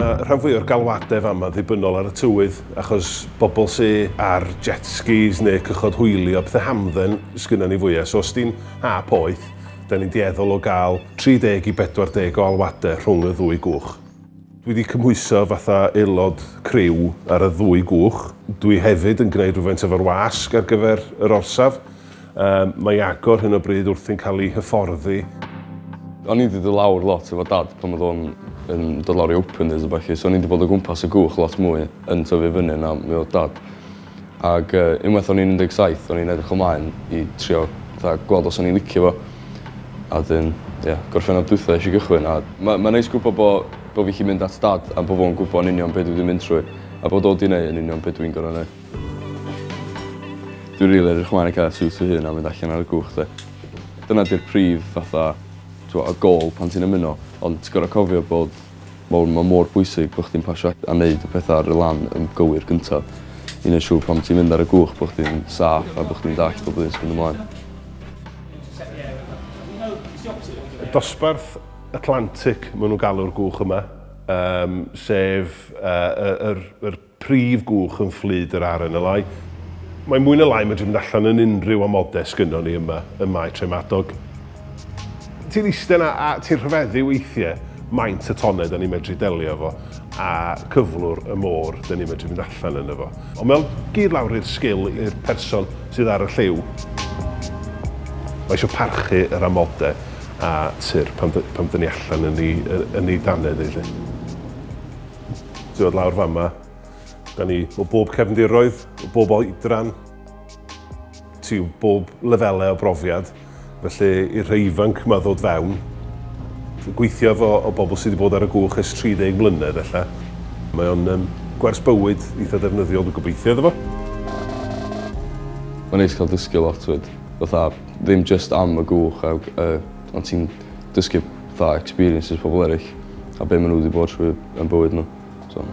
Rhan fwy o'r galwadau fama ddibynnol ar y tywydd, achos bobl sy'n ar jet skis neu cychod hwylio, pethau hamdden sgynna ni fwyaf. So os di'n ha poeth, da ni'n dieddol o gael 30 i 40 o alwadau rhwng y ddwy gwch. Dwi wedi cymhwyso fatha aelod criw ar y ddwy gwch. Dwi hefyd yn gwneud rhywfaint efo'r wasg ar gyfer yr orsaf. Mae agor hyn o bryd wrth yn cael ei hyfforddi. O'n i wedi dod lawr lot efo dad pan oedd o'n dod lawr i openers a falle, so o'n i wedi bod o gwmpas y gwch lot mwy yn tyfu fyny na mi oedd dad. Ac unwaith o'n i'n 17, o'n i'n edrych ymlaen i trio gweld os o'n i'n licio fo. A dyn, gorffennaf dwytha eisiau gychwyn. Mae'n neis gwybod bod fi chi mynd at dad a bod fo'n gwybod yn union beth dwi wedi mynd trwy. A bod o wedi gwneud yn union beth dwi'n gorau gwneud. Dwi'n rili edrych ymlaen i cael siwt fy hun a mynd allan ar y gwch. Dyna di'r prif fatha y gol pan ti'n ymuno, ond ti'n gorau cofio bod mae mor bwysig bod chdi'n pasio a wneud y pethau ar y lan yn gywir gyntaf. I wneud siŵr pan ti'n mynd ar y gwch bod chdi'n saff a bod chdi'n dallt bod chdi'n sgwyd ymlaen. Dosbarth Atlantic maen nhw'n galw'r gwch yma, sef yr prif gwch yn fflyd yr ar yn y lai. Mae mwy na lai mae'n mynd allan yn unrhyw amodau sgynno ni yma ym Maes Tremadog. Ti'n eistedd yna a ti'n rhyfeddu weithiau maint y tonau da ni'n medru delio efo a cyflwr y môr da ni'n medru mynd allan yn efo. Ond mewn gyd lawr i'r sgil i'r person sydd ar y lliw. Mae eisiau parchu yr amodau a tir pan da ni allan yn ei danedd i. Ti'n dod lawr fama, da ni o bob cefndiroedd, o bob oedran, ti'n bob lefelau o brofiad. Felly, i'r rhai ifanc yma ddod fewn, gweithio o bobl sydd wedi bod ar y gwch ers 30 mlynedd, ella. Mae o'n gwers bywyd eitha defnyddiol dwi'n gobeithio iddo fo. Mae'n neis cael dysgu lot fyd. Fatha, ddim just am y gwch, ond ti'n dysgu experiences pobl eraill a be maen nhw wedi bod trwy yn bywyd nhw. So,